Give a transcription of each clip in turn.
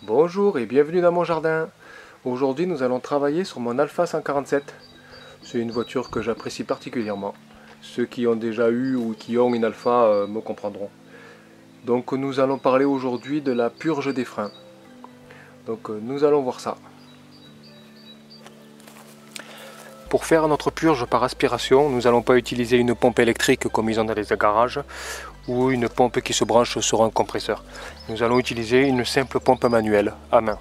Bonjour et bienvenue dans mon jardin. Aujourd'hui nous allons travailler sur mon Alfa 147. C'est une voiture que j'apprécie particulièrement. Ceux qui ont déjà eu ou qui ont une Alfa me comprendront. Donc nous allons parler aujourd'hui de la purge des freins. Donc nous allons voir ça. Pour faire notre purge par aspiration, nous n'allons pas utiliser une pompe électrique comme ils ont dans les garages ou une pompe qui se branche sur un compresseur. Nous allons utiliser une simple pompe manuelle à main.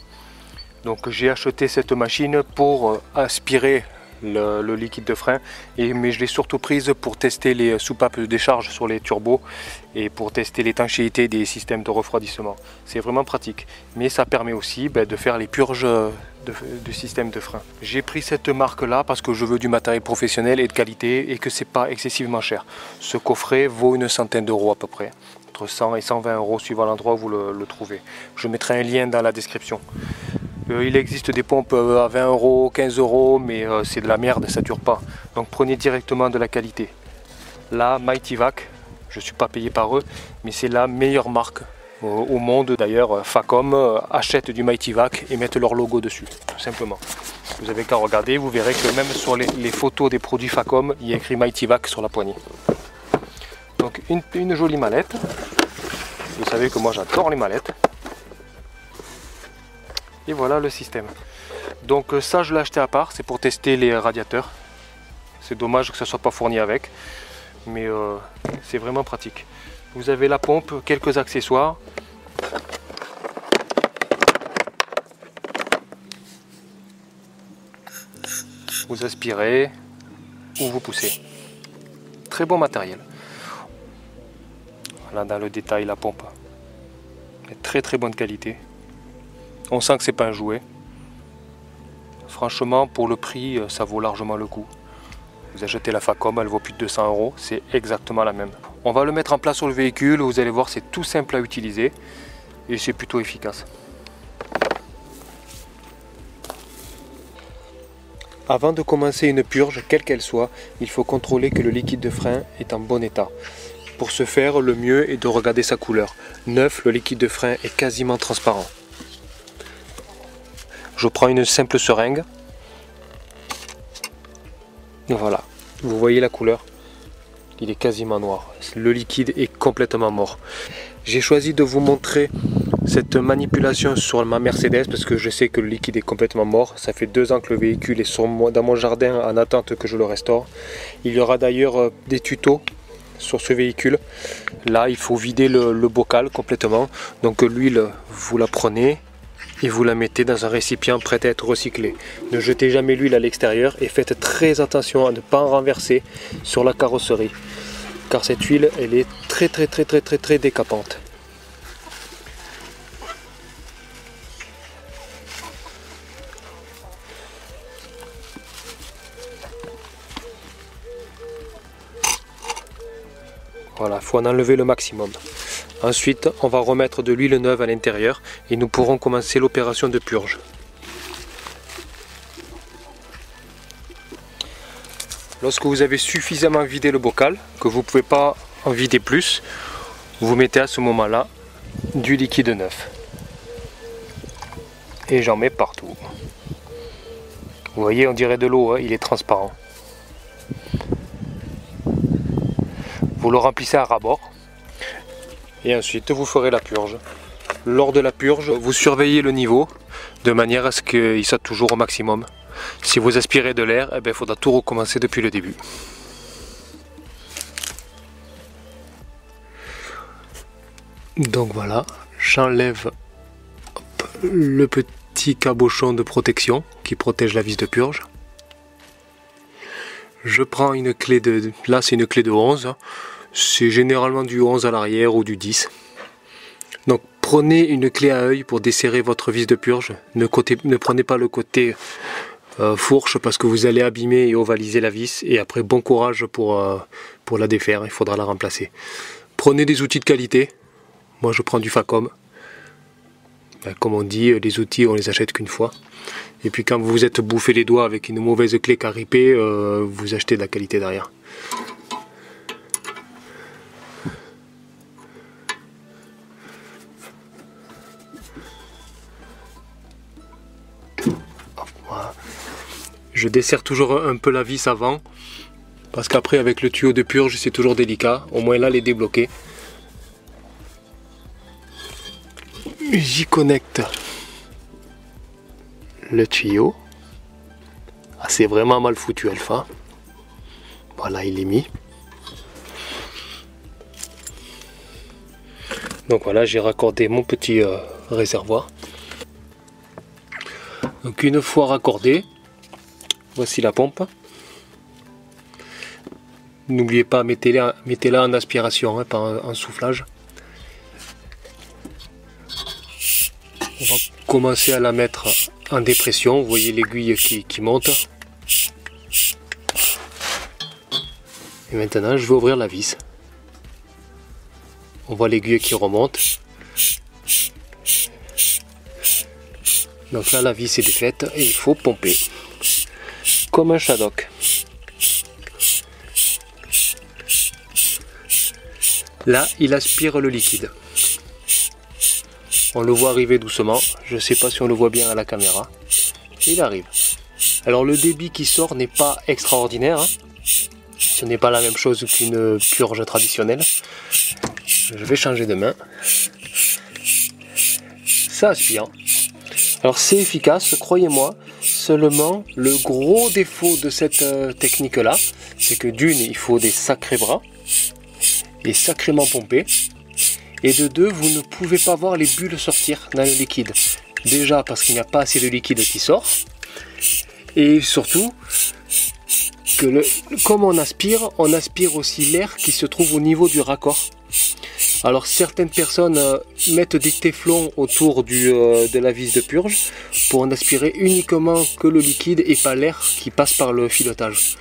Donc j'ai acheté cette machine pour aspirer le liquide de frein, mais je l'ai surtout prise pour tester les soupapes de décharge sur les turbos et pour tester l'étanchéité des systèmes de refroidissement. C'est vraiment pratique, mais ça permet aussi de faire les purges du système de frein. J'ai pris cette marque là parce que je veux du matériel professionnel et de qualité et que c'est pas excessivement cher. Ce coffret vaut une centaine d'euros à peu près, entre 100 et 120 euros suivant l'endroit où vous le trouvez. Je mettrai un lien dans la description. Il existe des pompes à 20 euros, 15 euros, mais c'est de la merde, ça dure pas. Donc prenez directement de la qualité. Là, Mightyvac, je ne suis pas payé par eux, mais c'est la meilleure marque au monde. D'ailleurs, Facom achète du Mightyvac et mettent leur logo dessus, tout simplement. Vous avez qu'à regarder, vous verrez que même sur les photos des produits Facom, il y a écrit Mightyvac sur la poignée. Donc une jolie mallette. Vous savez que moi j'adore les mallettes. Et voilà le système. Donc ça je l'ai acheté à part, c'est pour tester les radiateurs. C'est dommage que ça ne soit pas fourni avec, mais c'est vraiment pratique. Vous avez la pompe, quelques accessoires. Vous aspirez ou vous poussez. Très bon matériel. Voilà dans le détail la pompe. Très très bonne qualité. On sent que c'est pas un jouet. Franchement, pour le prix, ça vaut largement le coup. Vous achetez la Facom, elle vaut plus de 200 euros, c'est exactement la même. On va le mettre en place sur le véhicule, vous allez voir, c'est tout simple à utiliser et c'est plutôt efficace. Avant de commencer une purge, quelle qu'elle soit, il faut contrôler que le liquide de frein est en bon état. Pour ce faire, le mieux est de regarder sa couleur. Neuf, le liquide de frein est quasiment transparent. Je prends une simple seringue. Voilà, vous voyez la couleur. Il est quasiment noir. Le liquide est complètement mort. J'ai choisi de vous montrer cette manipulation sur ma Mercedes parce que je sais que le liquide est complètement mort. Ça fait 2 ans que le véhicule est dans mon jardin en attente que je le restaure. Il y aura d'ailleurs des tutos sur ce véhicule. Là, il faut vider le bocal complètement. Donc l'huile, vous la prenez et vous la mettez dans un récipient prêt à être recyclé. Ne jetez jamais l'huile à l'extérieur et faites très attention à ne pas en renverser sur la carrosserie. Car cette huile, elle est très décapante. Voilà, il faut en enlever le maximum. Ensuite, on va remettre de l'huile neuve à l'intérieur et nous pourrons commencer l'opération de purge. Lorsque vous avez suffisamment vidé le bocal, que vous ne pouvez pas en vider plus, vous mettez à ce moment-là du liquide neuf. Et j'en mets partout. Vous voyez, on dirait de l'eau, hein, il est transparent. Vous le remplissez à ras-bord. Et ensuite vous ferez la purge. Lors de la purge, vous surveillez le niveau de manière à ce qu'il soit toujours au maximum. Si vous aspirez de l'air, il faudra tout recommencer depuis le début. Donc voilà, j'enlève le petit cabochon de protection qui protège la vis de purge. Je prends une clé de... Là c'est une clé de 11. C'est généralement du 11 à l'arrière ou du 10. Donc prenez une clé à œil pour desserrer votre vis de purge. Ne prenez pas le côté fourche parce que vous allez abîmer et ovaliser la vis. Et après bon courage pour la défaire, il faudra la remplacer. Prenez des outils de qualité. Moi je prends du Facom. Comme on dit, les outils on les achète qu'une fois. Et puis quand vous vous êtes bouffé les doigts avec une mauvaise clé caripée, vous achetez de la qualité derrière. Je desserre toujours un peu la vis avant, parce qu'après avec le tuyau de purge c'est toujours délicat, au moins là les débloquer. J'y connecte le tuyau. Ah, c'est vraiment mal foutu Alpha. Voilà, il est mis. Donc voilà, j'ai raccordé mon petit réservoir. Donc une fois raccordé, voici la pompe. N'oubliez pas, mettez-la en aspiration, hein, pas en soufflage. On va commencer à la mettre en dépression. Vous voyez l'aiguille qui monte. Et maintenant, je vais ouvrir la vis. On voit l'aiguille qui remonte. Donc là, la vis est défaite et il faut pomper. Comme un Shadok. Là, il aspire le liquide. On le voit arriver doucement. Je ne sais pas si on le voit bien à la caméra. Il arrive. Alors le débit qui sort n'est pas extraordinaire. Hein. Ce n'est pas la même chose qu'une purge traditionnelle. Je vais changer de main. Ça aspire. Alors c'est efficace, croyez-moi. Seulement, le gros défaut de cette technique-là, c'est que d'une, il faut des sacrés bras. Et sacrément pompés. Et de deux, vous ne pouvez pas voir les bulles sortir dans le liquide. Déjà parce qu'il n'y a pas assez de liquide qui sort. Et surtout, que comme on aspire aussi l'air qui se trouve au niveau du raccord. Alors certaines personnes mettent des téflons autour de la vis de purge pour n'aspirer uniquement que le liquide et pas l'air qui passe par le filetage.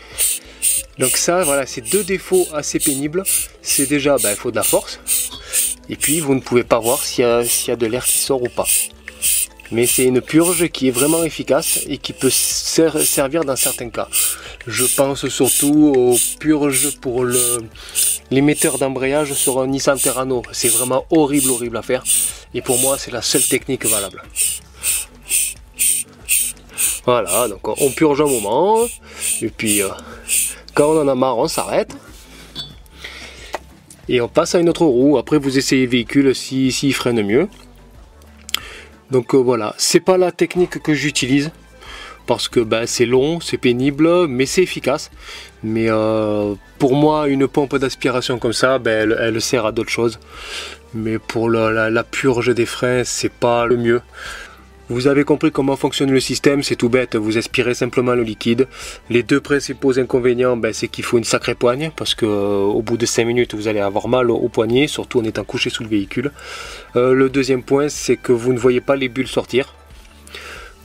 Donc ça, voilà, c'est deux défauts assez pénibles. C'est déjà, il faut de la force. Et puis vous ne pouvez pas voir s'il y a de l'air qui sort ou pas. Mais c'est une purge qui est vraiment efficace et qui peut servir dans certains cas. Je pense surtout aux purges pour l'émetteur d'embrayage sur un Nissan Terrano. C'est vraiment horrible à faire. Et pour moi, c'est la seule technique valable. Voilà, donc on purge un moment. Et puis, quand on en a marre, on s'arrête. Et on passe à une autre roue. Après, vous essayez le véhicule s'il freine mieux. Donc voilà, c'est pas la technique que j'utilise. Parce que c'est long, c'est pénible, mais c'est efficace. Mais pour moi, une pompe d'aspiration comme ça, elle sert à d'autres choses. Mais pour la purge des freins, c'est pas le mieux. Vous avez compris comment fonctionne le système, c'est tout bête, vous aspirez simplement le liquide. Les deux principaux inconvénients, c'est qu'il faut une sacrée poigne, parce que au bout de 5 minutes, vous allez avoir mal au poignet, surtout en étant couché sous le véhicule. Le deuxième point, c'est que vous ne voyez pas les bulles sortir.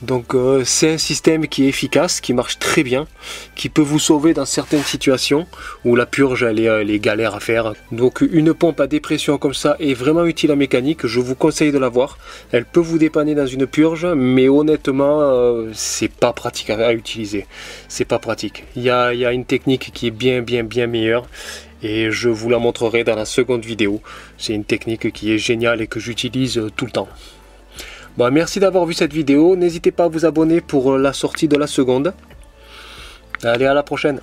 Donc c'est un système qui est efficace, qui marche très bien, qui peut vous sauver dans certaines situations où la purge elle est galère à faire. Donc une pompe à dépression comme ça est vraiment utile en mécanique, je vous conseille de l'avoir. Elle peut vous dépanner dans une purge, mais honnêtement c'est pas pratique à utiliser. C'est pas pratique. Il y a une technique qui est bien meilleure. Et je vous la montrerai dans la seconde vidéo. C'est une technique qui est géniale et que j'utilise tout le temps. Bon, merci d'avoir vu cette vidéo, n'hésitez pas à vous abonner pour la sortie de la seconde. Allez, à la prochaine.